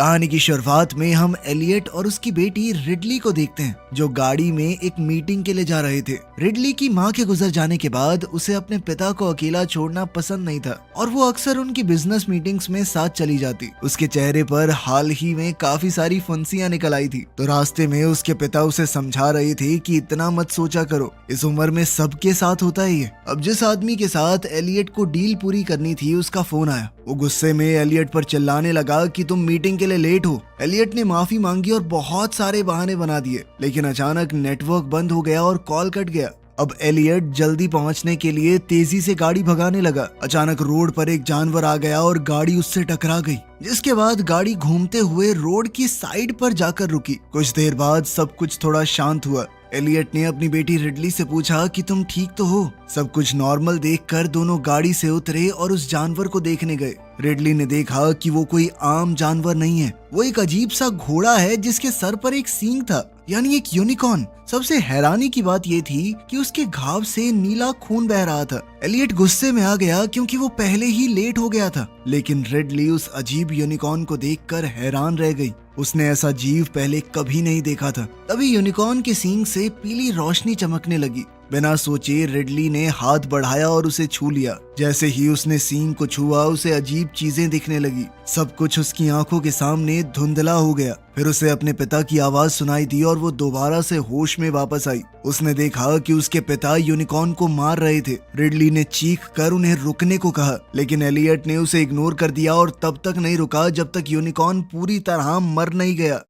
कहानी की शुरुआत में हम एलियट और उसकी बेटी रिडली को देखते हैं, जो गाड़ी में एक मीटिंग के लिए जा रहे थे। रिडली की मां के गुजर जाने के बाद उसे अपने पिता को अकेला छोड़ना पसंद नहीं था और वो अक्सर उनकी बिजनेस मीटिंग्स में साथ चली जाती। उसके चेहरे पर हाल ही में काफी सारी फुंसियां निकल आई थी, तो रास्ते में उसके पिता उसे समझा रहे थे कि इतना मत सोचा करो, इस उम्र में सबके साथ होता है ये। अब जिस आदमी के साथ एलियट को डील पूरी करनी थी, उसका फोन आया। वो गुस्से में एलियट पर चिल्लाने लगा कि तुम मीटिंग के लिए लेट हो। एलियट ने माफी मांगी और बहुत सारे बहाने बना दिए, लेकिन अचानक नेटवर्क बंद हो गया और कॉल कट गया। अब एलियट जल्दी पहुंचने के लिए तेजी से गाड़ी भगाने लगा। अचानक रोड पर एक जानवर आ गया और गाड़ी उससे टकरा गई, जिसके बाद गाड़ी घूमते हुए रोड की साइड पर जाकर रुकी। कुछ देर बाद सब कुछ थोड़ा शांत हुआ। एलियट ने अपनी बेटी रिडली से पूछा कि तुम ठीक तो हो। सब कुछ नॉर्मल देखकर दोनों गाड़ी से उतरे और उस जानवर को देखने गए। रिडली ने देखा कि वो कोई आम जानवर नहीं है, वो एक अजीब सा घोड़ा है जिसके सर पर एक सींग था, यानी एक यूनिकॉर्न। सबसे हैरानी की बात ये थी कि उसके घाव से नीला खून बह रहा था। एलियट गुस्से में आ गया क्योंकि वो पहले ही लेट हो गया था, लेकिन रिडली उस अजीब यूनिकॉर्न को देखकर हैरान रह गई। उसने ऐसा जीव पहले कभी नहीं देखा था। तभी यूनिकॉर्न के सींग से पीली रोशनी चमकने लगी। बिना सोचे रिडली ने हाथ बढ़ाया और उसे छू लिया। जैसे ही उसने सींग को छुआ, उसे अजीब चीजें दिखने लगी। सब कुछ उसकी आंखों के सामने धुंधला हो गया। फिर उसे अपने पिता की आवाज सुनाई दी और वो दोबारा से होश में वापस आई। उसने देखा कि उसके पिता यूनिकॉर्न को मार रहे थे। रिडली ने चीख कर उन्हें रुकने को कहा, लेकिन एलियट ने उसे इग्नोर कर दिया और तब तक नहीं रुका जब तक यूनिकॉर्न पूरी तरह मर नहीं गया।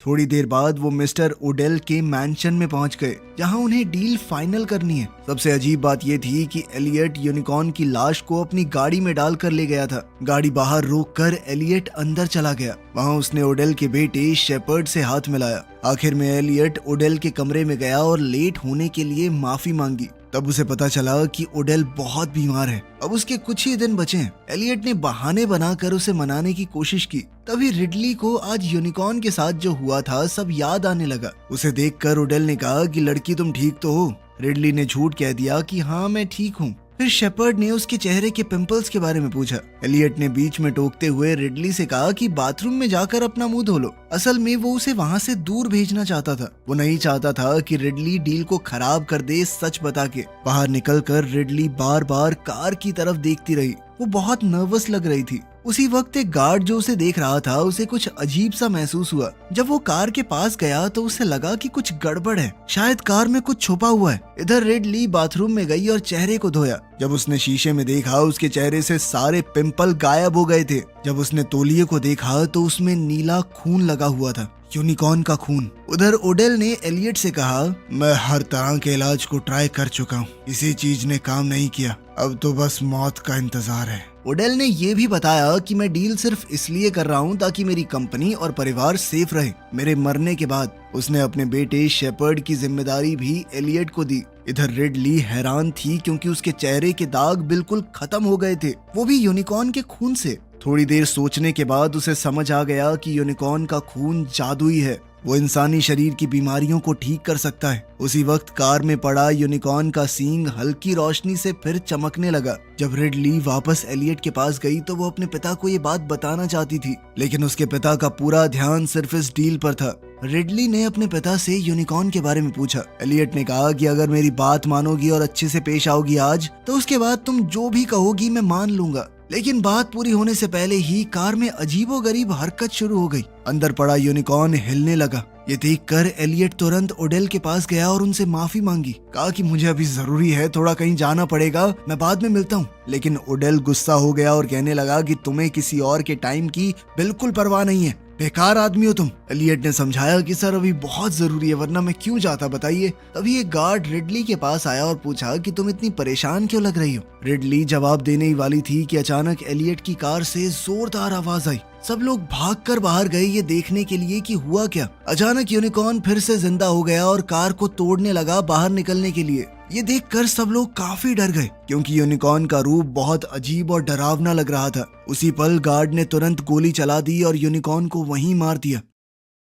थोड़ी देर बाद वो मिस्टर ओडेल के मैंशन में पहुंच गए, जहां उन्हें डील फाइनल करनी है। सबसे अजीब बात यह थी कि एलियट यूनिकॉर्न की लाश को अपनी गाड़ी में डालकर ले गया था। गाड़ी बाहर रोककर एलियट अंदर चला गया। वहां उसने ओडेल के बेटे शेपर्ड से हाथ मिलाया। आखिर में एलियट ओडेल के कमरे में गया और लेट होने के लिए माफी मांगी। तब उसे पता चला कि ओडेल बहुत बीमार है, अब उसके कुछ ही दिन बचे हैं। एलियट ने बहाने बनाकर उसे मनाने की कोशिश की। तभी रिडली को आज यूनिकॉर्न के साथ जो हुआ था सब याद आने लगा। उसे देखकर ओडेल ने कहा कि लड़की तुम ठीक तो हो? रिडली ने झूठ कह दिया कि हाँ मैं ठीक हूँ। फिर शेपर्ड ने उसके चेहरे के पिंपल्स के बारे में पूछा। एलियट ने बीच में टोकते हुए रिडली से कहा कि बाथरूम में जाकर अपना मुंह धो लो। असल में वो उसे वहाँ से दूर भेजना चाहता था। वो नहीं चाहता था कि रिडली डील को खराब कर दे। सच बता के बाहर निकलकर रिडली बार बार कार की तरफ देखती रही। वो बहुत नर्वस लग रही थी। उसी वक्त एक गार्ड जो उसे देख रहा था, उसे कुछ अजीब सा महसूस हुआ। जब वो कार के पास गया तो उसे लगा कि कुछ गड़बड़ है, शायद कार में कुछ छुपा हुआ है। इधर रिडली बाथरूम में गई और चेहरे को धोया। जब उसने शीशे में देखा, उसके चेहरे से सारे पिंपल गायब हो गए थे। जब उसने तौलिए को देखा तो उसमें नीला खून लगा हुआ था, यूनिकॉर्न का खून। उधर ओडेल ने एलियट से कहा, मैं हर तरह के इलाज को ट्राई कर चुका हूँ, किसी चीज ने काम नहीं किया, अब तो बस मौत का इंतजार है। ओडेल ने ये भी बताया कि मैं डील सिर्फ इसलिए कर रहा हूँ ताकि मेरी कंपनी और परिवार सेफ रहे मेरे मरने के बाद। उसने अपने बेटे शेपर्ड की जिम्मेदारी भी एलियट को दी। इधर रिडली हैरान थी क्योंकि उसके चेहरे के दाग बिल्कुल खत्म हो गए थे, वो भी यूनिकॉर्न के खून से। थोड़ी देर सोचने के बाद उसे समझ आ गया कि यूनिकॉर्न का खून जादुई है, वो इंसानी शरीर की बीमारियों को ठीक कर सकता है। उसी वक्त कार में पड़ा यूनिकॉर्न का सींग हल्की रोशनी से फिर चमकने लगा। जब रिडली वापस एलियट के पास गई तो वो अपने पिता को ये बात बताना चाहती थी, लेकिन उसके पिता का पूरा ध्यान सिर्फ इस डील पर था। रिडली ने अपने पिता से यूनिकॉर्न के बारे में पूछा। एलियट ने कहा कि अगर मेरी बात मानोगी और अच्छे से पेश आओगी आज, तो उसके बाद तुम जो भी कहोगी मैं मान लूंगा। लेकिन बात पूरी होने से पहले ही कार में अजीबोगरीब हरकत शुरू हो गई। अंदर पड़ा यूनिकॉर्न हिलने लगा। ये देखकर एलियट तुरंत ओडेल के पास गया और उनसे माफी मांगी। कहा कि मुझे अभी जरूरी है, थोड़ा कहीं जाना पड़ेगा, मैं बाद में मिलता हूँ। लेकिन ओडेल गुस्सा हो गया और कहने लगा कि तुम्हें किसी और के टाइम की बिल्कुल परवाह नहीं है, बेकार आदमी हो तुम। एलियट ने समझाया कि सर अभी बहुत जरूरी है, वरना मैं क्यों जाता बताइए। तभी एक गार्ड रिडली के पास आया और पूछा कि तुम इतनी परेशान क्यों लग रही हो। रिडली जवाब देने ही वाली थी कि अचानक एलियट की कार से जोरदार आवाज आई। सब लोग भागकर बाहर गए ये देखने के लिए कि हुआ क्या। अचानक यूनिकॉर्न फिर से जिंदा हो गया और कार को तोड़ने लगा बाहर निकलने के लिए। ये देखकर सब लोग काफी डर गए क्योंकि यूनिकॉर्न का रूप बहुत अजीब और डरावना लग रहा था। उसी पल गार्ड ने तुरंत गोली चला दी और यूनिकॉर्न को वहीं मार दिया।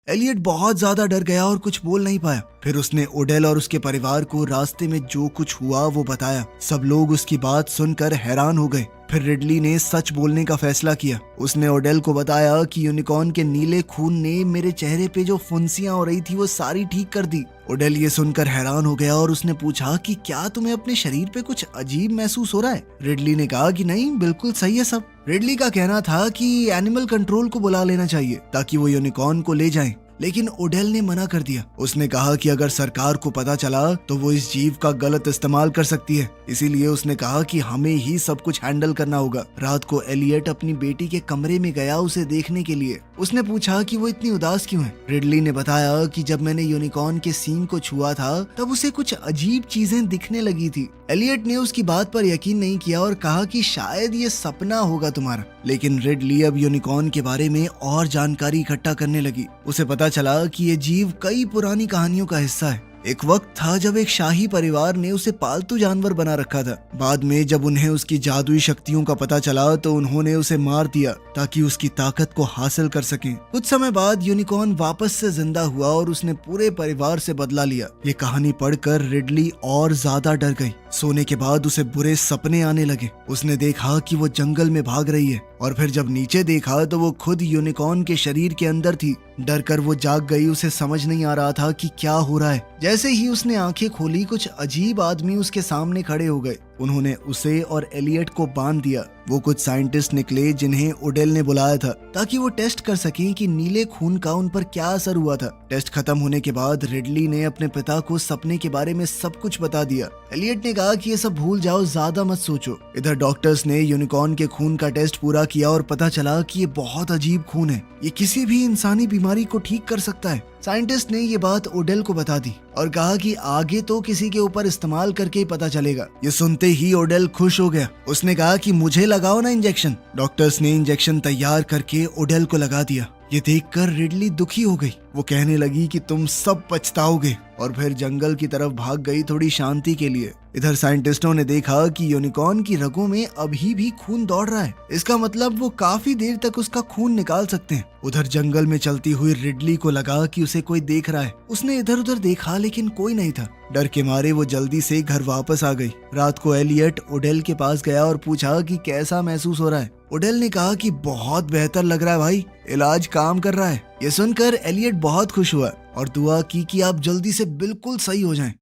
एलियट बहुत ज्यादा डर गया और कुछ बोल नहीं पाया। फिर उसने ओडेल और उसके परिवार को रास्ते में जो कुछ हुआ वो बताया। सब लोग उसकी बात सुनकर हैरान हो गए। फिर रिडली ने सच बोलने का फैसला किया। उसने ओडेल को बताया कि यूनिकॉर्न के नीले खून ने मेरे चेहरे पे जो फुंसियां हो रही थी वो सारी ठीक कर दी। ओडेल ये सुनकर हैरान हो गया और उसने पूछा कि क्या तुम्हें अपने शरीर पे कुछ अजीब महसूस हो रहा है? रिडली ने कहा कि नहीं, बिल्कुल सही है सब। रिडली का कहना था कि एनिमल कंट्रोल को बुला लेना चाहिए ताकि वो यूनिकॉर्न को ले जाएं। लेकिन ओडेल ने मना कर दिया। उसने कहा कि अगर सरकार को पता चला तो वो इस जीव का गलत इस्तेमाल कर सकती है, इसीलिए उसने कहा कि हमें ही सब कुछ हैंडल करना होगा। रात को एलियट अपनी बेटी के कमरे में गया उसे देखने के लिए। उसने पूछा कि वो इतनी उदास क्यों है। रिडली ने बताया कि जब मैंने यूनिकॉर्न के सींग को छुआ था तब उसे कुछ अजीब चीजें दिखने लगी थी। एलियट ने उसकी बात पर यकीन नहीं किया और कहा कि शायद ये सपना होगा तुम्हारा। लेकिन रिडली अब यूनिकॉर्न के बारे में और जानकारी इकट्ठा करने लगी। उसे पता चला कि ये जीव कई पुरानी कहानियों का हिस्सा है। एक वक्त था जब एक शाही परिवार ने उसे पालतू जानवर बना रखा था। बाद में जब उन्हें उसकी जादुई शक्तियों का पता चला तो उन्होंने उसे मार दिया ताकि उसकी ताकत को हासिल कर सकें। कुछ समय बाद यूनिकॉर्न वापस से जिंदा हुआ और उसने पूरे परिवार से बदला लिया। ये कहानी पढ़कर रिडली और ज्यादा डर गई। सोने के बाद उसे बुरे सपने आने लगे। उसने देखा कि वो जंगल में भाग रही है और फिर जब नीचे देखा तो वो खुद यूनिकॉर्न के शरीर के अंदर थी। डर कर वो जाग गई। उसे समझ नहीं आ रहा था कि क्या हो रहा है। जैसे ही उसने आंखें खोली कुछ अजीब आदमी उसके सामने खड़े हो गए। उन्होंने उसे और एलियट को बांध दिया। वो कुछ साइंटिस्ट निकले जिन्हें ओडेल ने बुलाया था ताकि वो टेस्ट कर सकें कि नीले खून का उन पर क्या असर हुआ था। टेस्ट खत्म होने के बाद रिडली ने अपने पिता को सपने के बारे में सब कुछ बता दिया। एलियट ने कहा कि ये सब भूल जाओ, ज्यादा मत सोचो। इधर डॉक्टर्स ने यूनिकॉर्न के खून का टेस्ट पूरा किया और पता चला कि ये बहुत अजीब खून है। ये किसी भी इंसानी बीमारी को ठीक कर सकता है। साइंटिस्ट ने ये बात ओडेल को बता दी और कहा कि आगे तो किसी के ऊपर इस्तेमाल करके ही पता चलेगा। ये सुनते ही ओडेल खुश हो गया। उसने कहा कि मुझे लगाओ ना इंजेक्शन। डॉक्टर्स ने इंजेक्शन तैयार करके ओडेल को लगा दिया। ये देखकर रिडली दुखी हो गई। वो कहने लगी कि तुम सब पछताओगे और फिर जंगल की तरफ भाग गई थोड़ी शांति के लिए। इधर साइंटिस्टों ने देखा कि यूनिकॉर्न की रगों में अभी भी खून दौड़ रहा है। इसका मतलब वो काफी देर तक उसका खून निकाल सकते हैं। उधर जंगल में चलती हुई रिडली को लगा कि उसे कोई देख रहा है। उसने इधर उधर देखा लेकिन कोई नहीं था। डर के मारे वो जल्दी से घर वापस आ गई। रात को एलियट ओडेल के पास गया और पूछा कि कैसा महसूस हो रहा है। ओडेल ने कहा कि बहुत बेहतर लग रहा है भाई, इलाज काम कर रहा है। ये सुनकर एलियट बहुत खुश हुआ और दुआ की कि आप जल्दी से बिल्कुल सही हो जाएं।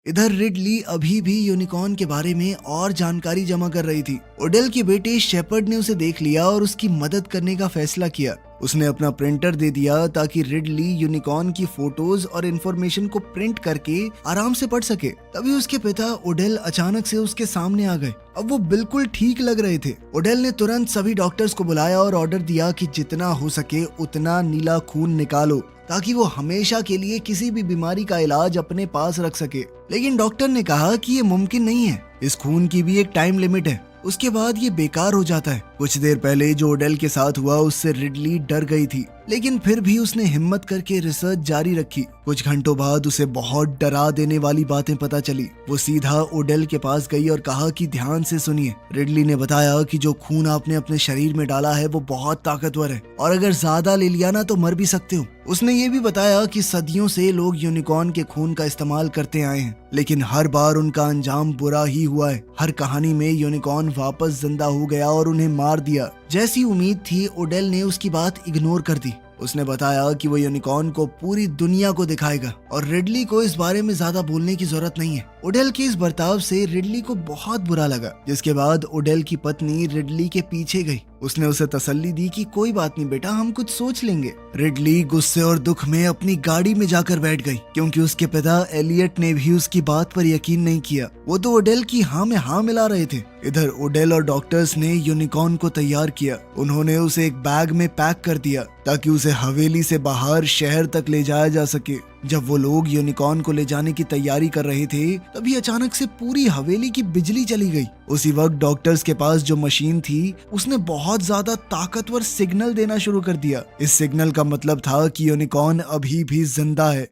इधर रिडली अभी भी यूनिकॉर्न के बारे में और जानकारी जमा कर रही थी। ओडेल के बेटे शेपर्ड ने उसे देख लिया और उसकी मदद करने का फैसला किया। उसने अपना प्रिंटर दे दिया ताकि रिडली यूनिकॉर्न की फोटोज और इन्फॉर्मेशन को प्रिंट करके आराम से पढ़ सके। तभी उसके पिता ओडेल अचानक से उसके सामने आ गए। अब वो बिल्कुल ठीक लग रहे थे। ओडेल ने तुरंत सभी डॉक्टर्स को बुलाया और ऑर्डर दिया कि जितना हो सके उतना नीला खून निकालो ताकि वो हमेशा के लिए किसी भी बीमारी का इलाज अपने पास रख सके। लेकिन डॉक्टर ने कहा कि ये मुमकिन नहीं है। इस खून की भी एक टाइम लिमिट है, उसके बाद ये बेकार हो जाता है। कुछ देर पहले जो ओडेल के साथ हुआ उससे रिडली डर गई थी, लेकिन फिर भी उसने हिम्मत करके रिसर्च जारी रखी। कुछ घंटों बाद उसे बहुत डरा देने वाली बातें पता चली। वो सीधा ओडेल के पास गई और कहा कि ध्यान से सुनिए। रिडली ने बताया कि जो खून आपने अपने शरीर में डाला है वो बहुत ताकतवर है और अगर ज्यादा ले लिया ना तो मर भी सकते हो। उसने ये भी बताया कि सदियों से लोग यूनिकॉर्न के खून का इस्तेमाल करते आए हैं, लेकिन हर बार उनका अंजाम बुरा ही हुआ है। हर कहानी में यूनिकॉर्न वापस जिंदा हो गया और उन्हें मार दिया। जैसी उम्मीद थी ओडेल ने उसकी बात इग्नोर कर दी। उसने बताया कि वो यूनिकॉर्न को पूरी दुनिया को दिखाएगा और रिडली को इस बारे में ज्यादा बोलने की जरूरत नहीं है। ओडेल के इस बर्ताव से रिडली को बहुत बुरा लगा, जिसके बाद ओडेल की पत्नी रिडली के पीछे गई। उसने उसे तसल्ली दी कि कोई बात नहीं बेटा, हम कुछ सोच लेंगे। रिडली गुस्से और दुख में अपनी गाड़ी में जाकर बैठ गई, क्योंकि उसके पिता एलियट ने भी उसकी बात पर यकीन नहीं किया। वो तो ओडेल की हाँ में हाँ मिला रहे थे। इधर ओडेल और डॉक्टर्स ने यूनिकॉर्न को तैयार किया। उन्होंने उसे एक बैग में पैक कर दिया ताकि उसे हवेली से बाहर शहर तक ले जाया जा सके। जब वो लोग यूनिकॉर्न को ले जाने की तैयारी कर रहे थे तभी अचानक से पूरी हवेली की बिजली चली गई। उसी वक्त डॉक्टर्स के पास जो मशीन थी उसने बहुत ज्यादा ताकतवर सिग्नल देना शुरू कर दिया। इस सिग्नल का मतलब था कि यूनिकॉर्न अभी भी जिंदा है।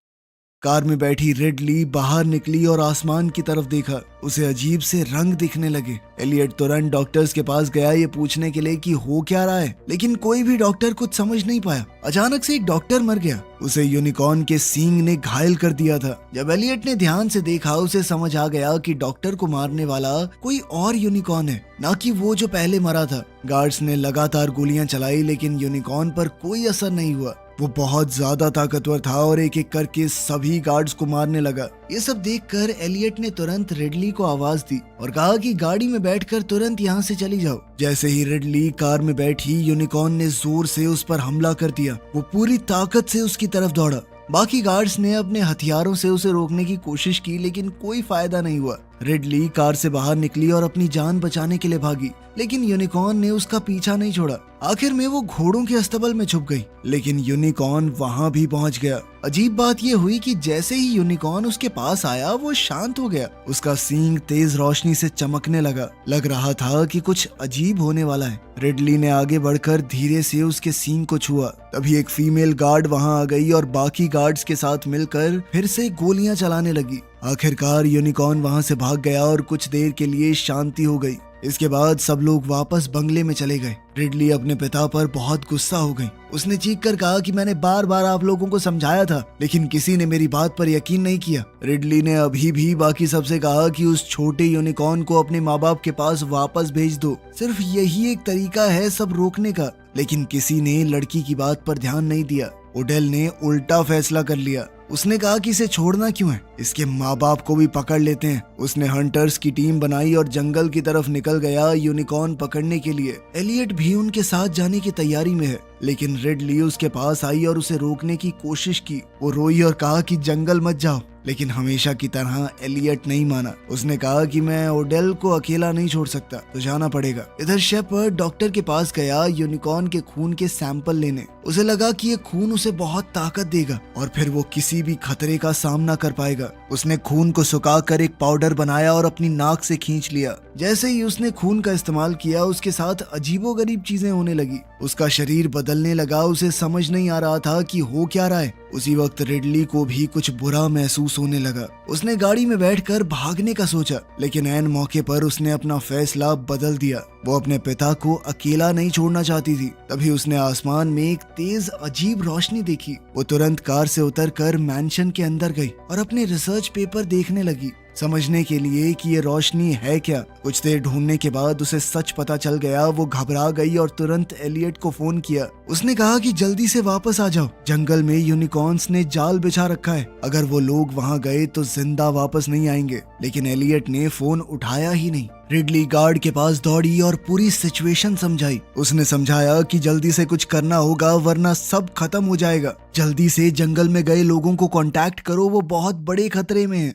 कार में बैठी रिडली बाहर निकली और आसमान की तरफ देखा। उसे अजीब से रंग दिखने लगे। एलियट तुरंत डॉक्टर्स के पास गया ये पूछने के लिए कि हो क्या रहा है, लेकिन कोई भी डॉक्टर कुछ समझ नहीं पाया। अचानक से एक डॉक्टर मर गया। उसे यूनिकॉर्न के सींग ने घायल कर दिया था। जब एलियट ने ध्यान से देखा, उसे समझ आ गया कि डॉक्टर को मारने वाला कोई और यूनिकॉर्न है, ना कि वो जो पहले मरा था। गार्ड्स ने लगातार गोलियां चलाई, लेकिन यूनिकॉर्न पर कोई असर नहीं हुआ। वो बहुत ज्यादा ताकतवर था और एक एक करके सभी गार्ड्स को मारने लगा। ये सब देखकर एलियट ने तुरंत रिडली को आवाज दी और कहा कि गाड़ी में बैठकर तुरंत यहाँ से चली जाओ। जैसे ही रिडली कार में बैठी, यूनिकॉर्न ने जोर से उस पर हमला कर दिया। वो पूरी ताकत से उसकी तरफ दौड़ा। बाकी गार्ड्स ने अपने हथियारों से उसे रोकने की कोशिश की, लेकिन कोई फायदा नहीं हुआ। रिडली कार से बाहर निकली और अपनी जान बचाने के लिए भागी, लेकिन यूनिकॉर्न ने उसका पीछा नहीं छोड़ा। आखिर में वो घोड़ों के अस्तबल में छुप गई, लेकिन यूनिकॉर्न वहां भी पहुंच गया। अजीब बात ये हुई कि जैसे ही यूनिकॉर्न उसके पास आया, वो शांत हो गया। उसका सींग तेज रोशनी से चमकने लगा। लग रहा था कि कुछ अजीब होने वाला है। रिडली ने आगे बढ़कर धीरे से उसके सींग को छुआ। तभी एक फीमेल गार्ड वहां आ गई और बाकी गार्ड्स के साथ मिलकर फिर से गोलियां चलाने लगी। आखिरकार यूनिकॉर्न वहां से भाग गया और कुछ देर के लिए शांति हो गई। इसके बाद सब लोग वापस बंगले में चले गए। रिडली अपने पिता पर बहुत गुस्सा हो गई। उसने चीख कर कहा कि मैंने बार बार आप लोगों को समझाया था, लेकिन किसी ने मेरी बात पर यकीन नहीं किया। रिडली ने अभी भी बाकी सबसे कहा कि उस छोटे यूनिकॉर्न को अपने माँ बाप के पास वापस भेज दो। सिर्फ यही एक तरीका है सब रोकने का। लेकिन किसी ने लड़की की बात पर ध्यान नहीं दिया। ओडेल ने उल्टा फैसला कर लिया। उसने कहा कि इसे छोड़ना क्यों है, इसके माँ बाप को भी पकड़ लेते हैं। उसने हंटर्स की टीम बनाई और जंगल की तरफ निकल गया यूनिकॉर्न पकड़ने के लिए। एलियट भी उनके साथ जाने की तैयारी में है, लेकिन रिडली उसके पास आई और उसे रोकने की कोशिश की। वो रोई और कहा कि जंगल मत जाओ, लेकिन हमेशा की तरह एलियट नहीं माना। उसने कहा कि मैं ओडेल को अकेला नहीं छोड़ सकता, तो जाना पड़ेगा। इधर शेपर्ड डॉक्टर के पास गया यूनिकॉर्न के खून के सैंपल लेने। उसे लगा कि ये खून उसे बहुत ताकत देगा और फिर वो किसी भी खतरे का सामना कर पाएगा। उसने खून को सुखाकर एक पाउडर बनाया और अपनी नाक से खींच लिया। जैसे ही उसने खून का इस्तेमाल किया, उसके साथ अजीबोगरीब चीजें होने लगी। उसका शरीर बदलने लगा। उसे समझ नहीं आ रहा था कि हो क्या रहा है। उसी वक्त रिडली को भी कुछ बुरा महसूस होने लगा। उसने गाड़ी में बैठकर भागने का सोचा, लेकिन ऐन मौके पर उसने अपना फैसला बदल दिया। वो अपने पिता को अकेला नहीं छोड़ना चाहती थी। तभी उसने आसमान में एक तेज अजीब रोशनी देखी। वो तुरंत कार से उतरकर मैंशन के अंदर गई और अपने रिसर्च पेपर देखने लगी, समझने के लिए कि ये रोशनी है क्या। कुछ देर ढूंढने के बाद उसे सच पता चल गया। वो घबरा गई और तुरंत एलियट को फोन किया। उसने कहा कि जल्दी से वापस आ जाओ, जंगल में यूनिकॉर्न्स ने जाल बिछा रखा है। अगर वो लोग वहां गए तो जिंदा वापस नहीं आएंगे। लेकिन एलियट ने फोन उठाया ही नहीं। रिडली गार्ड के पास दौड़ी और पूरी सिचुएशन समझाई। उसने समझाया कि जल्दी से कुछ करना होगा, वरना सब खत्म हो जाएगा। जल्दी से जंगल में गए लोगों को कांटेक्ट करो, वो बहुत बड़े खतरे में हैं।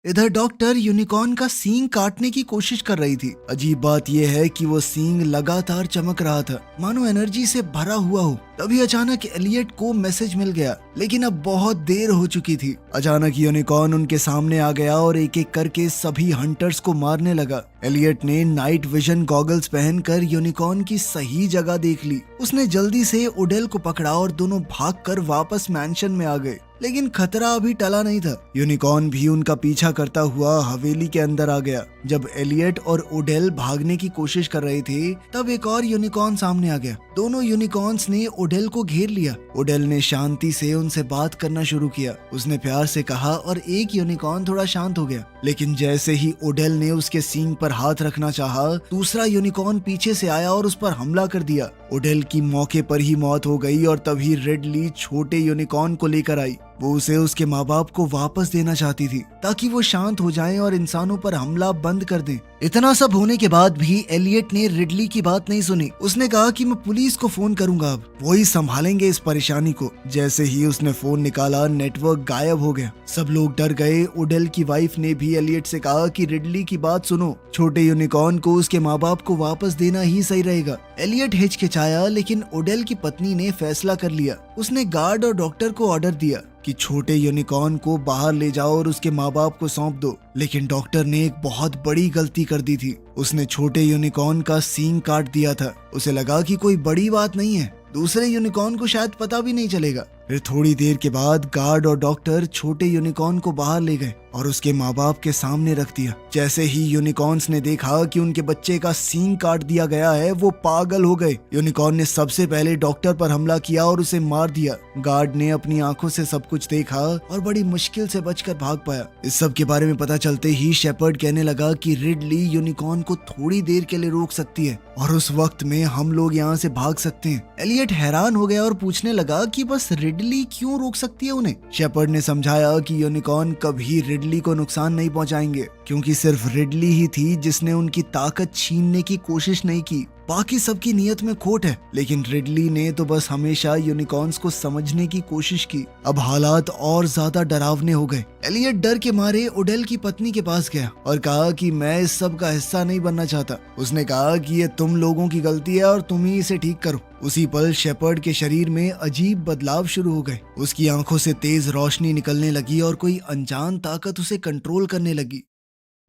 इधर डॉक्टर यूनिकॉर्न का सींग काटने की कोशिश कर रही थी। अजीब बात यह है कि वो सींग लगातार चमक रहा था, मानो एनर्जी से भरा हुआ हो। तभी अचानक एलियट को मैसेज मिल गया, लेकिन अब बहुत देर हो चुकी थी। अचानक यूनिकॉर्न उनके सामने आ गया और एक एक करके सभी हंटर्स को मारने लगा। एलियट ने नाइट विजन गॉगल्स पहनकर यूनिकॉर्न की सही जगह देख ली। उसने जल्दी से ओडेल को पकड़ा और दोनों भागकर वापस मैंशन में आ गए। लेकिन खतरा अभी टला नहीं था। यूनिकॉर्न भी उनका पीछा करता हुआ हवेली के अंदर आ गया। जब एलियट और ओडेल भागने की कोशिश कर रहे थे, तब एक और यूनिकॉर्न सामने आ गया। दोनों यूनिकॉर्न्स ने ओडेल को घेर लिया। ओडेल ने शांति से उनसे बात करना शुरू किया। उसने प्यार से कहा और एक यूनिकॉर्न थोड़ा शांत हो गया। लेकिन जैसे ही ओडेल ने उसके सींग पर हाथ रखना चाहा, दूसरा यूनिकॉर्न पीछे से आया और उस पर हमला कर दिया। ओडेल की मौके पर ही मौत हो गई और तभी रिडली छोटे यूनिकॉर्न को लेकर आई। वो उसे उसके माँ बाप को वापस देना चाहती थी, ताकि वो शांत हो जाएं और इंसानों पर हमला बंद कर दें। इतना सब होने के बाद भी एलियट ने रिडली की बात नहीं सुनी। उसने कहा कि मैं पुलिस को फोन करूंगा, अब वही संभालेंगे इस परेशानी को। जैसे ही उसने फोन निकाला, नेटवर्क गायब हो गया। सब लोग डर गए। ओडेल की वाइफ ने भी एलियट से कहा कि रिडली की बात सुनो, छोटे यूनिकॉर्न को उसके माँ बाप को वापस देना ही सही रहेगा। एलियट हिचकिचाया, लेकिन ओडेल की पत्नी ने फैसला कर लिया। उसने गार्ड और डॉक्टर को ऑर्डर दिया कि छोटे यूनिकॉर्न को बाहर ले जाओ और उसके माँ बाप को सौंप दो। लेकिन डॉक्टर ने एक बहुत बड़ी गलती कर दी थी। उसने छोटे यूनिकॉर्न का सींग काट दिया था। उसे लगा कि कोई बड़ी बात नहीं है, दूसरे यूनिकॉर्न को शायद पता भी नहीं चलेगा। फिर थोड़ी देर के बाद गार्ड और डॉक्टर छोटे यूनिकॉर्न को बाहर ले गए और उसके माँ बाप के सामने रख दिया। जैसे ही यूनिकॉर्न्स ने देखा कि उनके बच्चे का सींग काट दिया गया है, वो पागल हो गए। यूनिकॉर्न ने सबसे पहले डॉक्टर पर हमला किया और उसे मार दिया। गार्ड ने अपनी आंखों से सब कुछ देखा और बड़ी मुश्किल से बचकर भाग पाया। इस सब के बारे में पता चलते ही शेपर्ड कहने लगा कि रिडली यूनिकॉर्न को थोड़ी देर के लिए रोक सकती है और उस वक्त में हम लोग यहाँ से भाग सकते हैं। एलियट हैरान हो गया और पूछने लगा कि बस रिडली क्यों रोक सकती है उन्हें। शेपर्ड ने समझाया कि यूनिकॉर्न कभी रिडली को नुकसान नहीं पहुंचाएंगे, क्योंकि सिर्फ रिडली ही थी जिसने उनकी ताकत छीनने की कोशिश नहीं की। बाकी सबकी नीयत में खोट है, लेकिन रिडली ने तो बस हमेशा यूनिकॉर्न्स को समझने की कोशिश की। अब हालात और ज्यादा डरावने हो गए। एलियट डर के मारे ओडेल की पत्नी के पास गया और कहा कि मैं इस सब का हिस्सा नहीं बनना चाहता। उसने कहा कि ये तुम लोगों की गलती है और तुम ही इसे ठीक करो। उसी पल शेपर्ड के शरीर में अजीब बदलाव शुरू हो गए। उसकी आंखों से तेज रोशनी निकलने लगी और कोई अनजान ताकत उसे कंट्रोल करने लगी।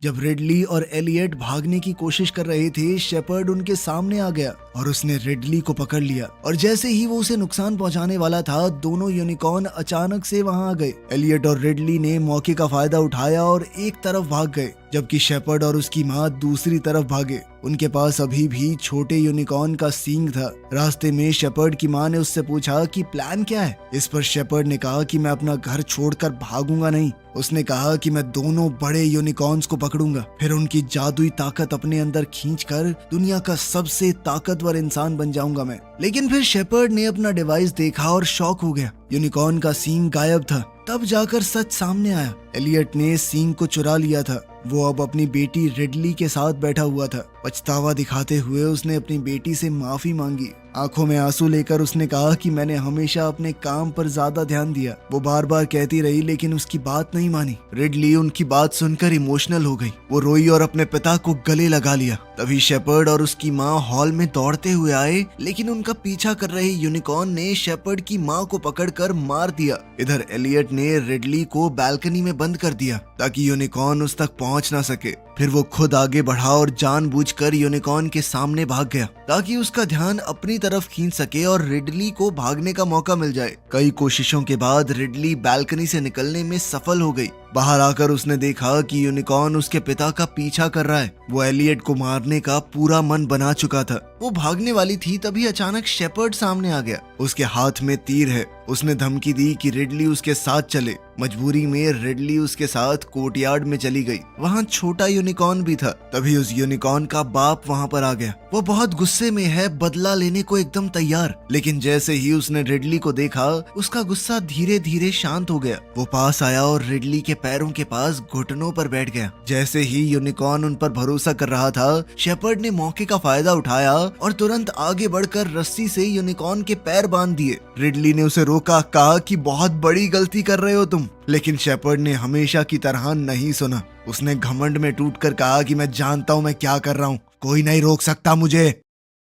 जब रिडली और एलियट भागने की कोशिश कर रहे थे, शेपर्ड उनके सामने आ गया और उसने रिडली को पकड़ लिया और जैसे ही वो उसे नुकसान पहुंचाने वाला था, दोनों यूनिकॉर्न अचानक से वहां आ गए। एलियट और रिडली ने मौके का फायदा उठाया और एक तरफ भाग गए, जबकि शेपर्ड और उसकी माँ दूसरी तरफ भागे। उनके पास अभी भी छोटे यूनिकॉर्न का सींग था। रास्ते में शेपर्ड की माँ ने उससे पूछा कि प्लान क्या है। इस पर शेपर्ड ने कहा कि मैं अपना घर छोड़कर भागूंगा नहीं। उसने कहा कि मैं दोनों बड़े यूनिकॉर्न्स को पकड़ूंगा, फिर उनकी जादुई ताकत अपने अंदर खींचकर दुनिया का सबसे ताकतवर इंसान बन जाऊंगा मैं। लेकिन फिर शेपर्ड ने अपना डिवाइस देखा और शॉक हो गया। यूनिकॉर्न का सींग गायब था। तब जाकर सच सामने आया। एलियट ने सींग को चुरा लिया था। वो अब अपनी बेटी रिडली के साथ बैठा हुआ था। पछतावा दिखाते हुए उसने अपनी बेटी से माफी मांगी। आंखों में आंसू लेकर उसने कहा कि मैंने हमेशा अपने काम पर ज्यादा ध्यान दिया। वो बार बार कहती रही, लेकिन उसकी बात नहीं मानी। रिडली उनकी बात सुनकर इमोशनल हो गई। वो रोई और अपने पिता को गले लगा लिया। तभी शेपर्ड और उसकी माँ हॉल में दौड़ते हुए आए, लेकिन उनका पीछा कर रहे यूनिकॉर्न ने शेपर्ड की माँ को पकड़कर मार दिया। इधर एलियट ने रिडली को बालकनी में बंद कर दिया ताकि यूनिकॉर्न उस तक पहुंच ना सके। फिर वो खुद आगे बढ़ा और जानबूझकर यूनिकॉर्न के सामने भाग गया ताकि उसका ध्यान अपनी तरफ खींच सके और रिडली को भागने का मौका मिल जाए। कई कोशिशों के बाद रिडली बालकनी से निकलने में सफल हो गई। बाहर आकर उसने देखा कि यूनिकॉर्न उसके पिता का पीछा कर रहा है। वो एलियट को मारने का पूरा मन बना चुका था। वो भागने वाली थी, तभी अचानक शेपर्ड सामने आ गया। उसके हाथ में तीर है। उसने धमकी दी कि रिडली उसके साथ चले। मजबूरी में रिडली उसके साथ कोर्टयार्ड में चली गई। वहाँ छोटा यूनिकॉर्न भी था। तभी उस यूनिकॉर्न का बाप वहाँ पर आ गया। वो बहुत गुस्से में है, बदला लेने को एकदम तैयार। लेकिन जैसे ही उसने रिडली को देखा, उसका गुस्सा धीरे धीरे शांत हो गया। वो पास आया और रिडली के पैरों के पास घुटनों पर बैठ गया। जैसे ही यूनिकॉर्न उन पर भरोसा कर रहा था, शेपर्ड ने मौके का फायदा उठाया और तुरंत आगे बढ़कर रस्सी से यूनिकॉर्न के पैर बांध दिए। रिडली ने उसे रोका, कहा कि बहुत बड़ी गलती कर रहे हो तुम। लेकिन शेपर्ड ने हमेशा की तरह नहीं सुना। उसने घमंड में टूटकर कहा कि मैं जानता हूँ मैं क्या कर रहा हूँ, कोई नहीं रोक सकता मुझे।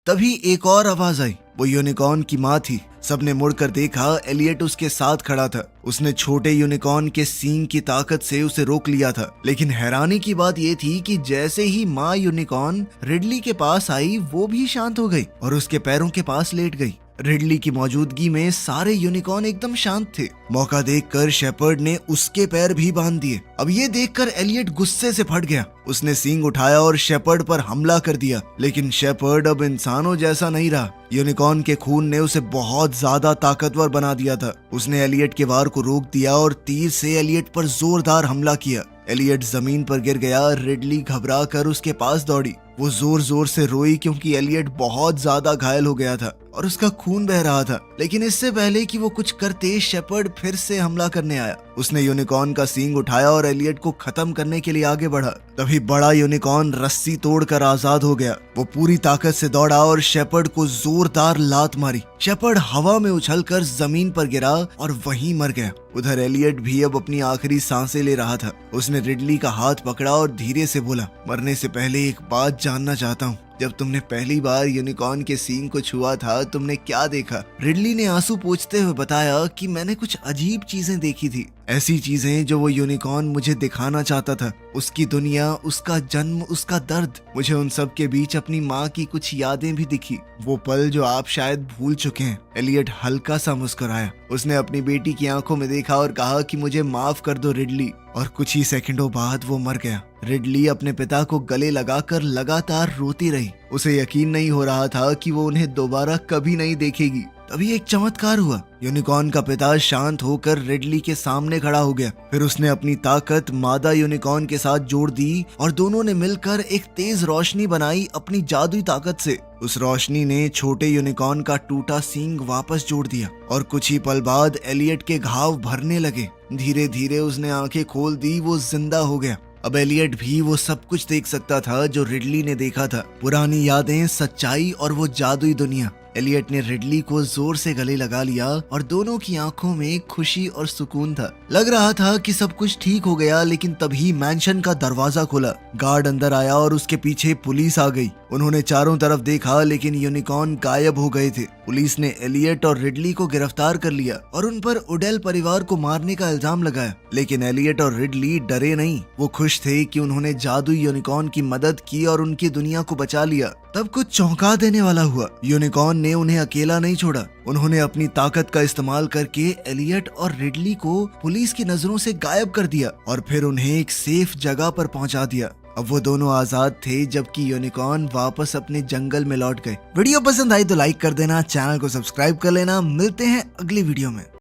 तभी एक और आवाज आई। वो यूनिकॉर्न की माँ थी। सबने मुड़कर देखा, एलियट उसके साथ खड़ा था। उसने छोटे यूनिकॉर्न के सींग की ताकत से उसे रोक लिया था। लेकिन हैरानी की बात यह थी कि जैसे ही माँ यूनिकॉर्न रिडली के पास आई, वो भी शांत हो गई और उसके पैरों के पास लेट गई। रिडली की मौजूदगी में सारे यूनिकॉर्न एकदम शांत थे। मौका देखकर शेपर्ड ने उसके पैर भी बांध दिए। अब ये देखकर एलियट गुस्से से फट गया। उसने सींग उठाया और शेपर्ड पर हमला कर दिया। लेकिन शेपर्ड अब इंसानों जैसा नहीं रहा। यूनिकॉर्न के खून ने उसे बहुत ज्यादा ताकतवर बना दिया था। उसने एलियट के वार को रोक दिया और तीर से एलियट पर जोरदार हमला किया। एलियट जमीन पर गिर गया। रिडली घबरा कर उसके पास दौड़ी। वो जोर जोर से रोई क्योंकि एलियट बहुत ज्यादा घायल हो गया था और उसका खून बह रहा था। लेकिन इससे पहले कि वो कुछ करते, शेपर्ड फिर से हमला करने आया। उसने यूनिकॉर्न का सींग उठाया और एलियट को खत्म करने के लिए आगे बढ़ा। तभी बड़ा यूनिकॉर्न रस्सी तोड़कर आजाद हो गया। वो पूरी ताकत से दौड़ा और शेपर्ड को जोरदार लात मारी। शेपर्ड हवा में उछलकर जमीन पर गिरा और वहीं मर गया। उधर एलियट भी अब अपनी आखिरी सांसें ले रहा था। उसने रिडली का हाथ पकड़ा और धीरे से बोला, मरने से पहले एक बात जानना चाहता हूँ। जब तुमने पहली बार यूनिकॉर्न के सींग को छुआ था, तुमने क्या देखा? रिडली ने आंसू पोंछते हुए बताया कि मैंने कुछ अजीब चीजें देखी थी। ऐसी चीजें जो वो यूनिकॉर्न मुझे दिखाना चाहता था, उसकी दुनिया, उसका जन्म, उसका दर्द। मुझे उन सब के बीच अपनी माँ की कुछ यादें भी दिखी, वो पल जो आप शायद भूल चुके हैं। एलियट हल्का सा मुस्कुराया। उसने अपनी बेटी की आंखों में देखा और कहा कि मुझे माफ कर दो रिडली। और कुछ ही सेकंडों बाद वो मर गया। रिडली अपने पिता को गले लगाकर लगातार रोती रही। उसे यकीन नहीं हो रहा था कि वो उन्हें दोबारा कभी नहीं देखेगी। तभी एक चमत्कार हुआ। यूनिकॉर्न का पिता शांत होकर रिडली के सामने खड़ा हो गया। फिर उसने अपनी ताकत मादा यूनिकॉर्न के साथ जोड़ दी और दोनों ने मिलकर एक तेज रोशनी बनाई अपनी जादुई ताकत से। उस रोशनी ने छोटे यूनिकॉर्न का टूटा सींग वापस जोड़ दिया और कुछ ही पल बाद एलियट के घाव भरने लगे। धीरे धीरे उसने आंखें खोल दी, वो जिंदा हो गया। अब एलियट भी वो सब कुछ देख सकता था जो रिडली ने देखा था। पुरानी यादें, सच्चाई और वो जादुई दुनिया। एलियट ने रिडली को जोर से गले लगा लिया और दोनों की आंखों में खुशी और सुकून था। लग रहा था कि सब कुछ ठीक हो गया, लेकिन तभी मैंशन का दरवाजा खुला। गार्ड अंदर आया और उसके पीछे पुलिस आ गई। उन्होंने चारों तरफ देखा, लेकिन यूनिकॉर्न गायब हो गए थे। पुलिस ने एलियट और रिडली को गिरफ्तार कर लिया और उन पर उडेल परिवार को मारने का इल्जाम लगाया। लेकिन एलियट और रिडली डरे नहीं। वो खुश थे कि उन्होंने जादुई यूनिकॉर्न की मदद की और उनकी दुनिया को बचा लिया। तब कुछ चौंका देने वाला हुआ। यूनिकॉर्न ने उन्हें अकेला नहीं छोड़ा। उन्होंने अपनी ताकत का इस्तेमाल करके एलियट और रिडली को पुलिस की नजरों से गायब कर दिया और फिर उन्हें एक सेफ जगह पर पहुंचा दिया। अब वो दोनों आजाद थे, जबकि यूनिकॉर्न वापस अपने जंगल में लौट गए। वीडियो पसंद आई तो लाइक कर देना, चैनल को सब्सक्राइब कर लेना। मिलते हैं अगली वीडियो में।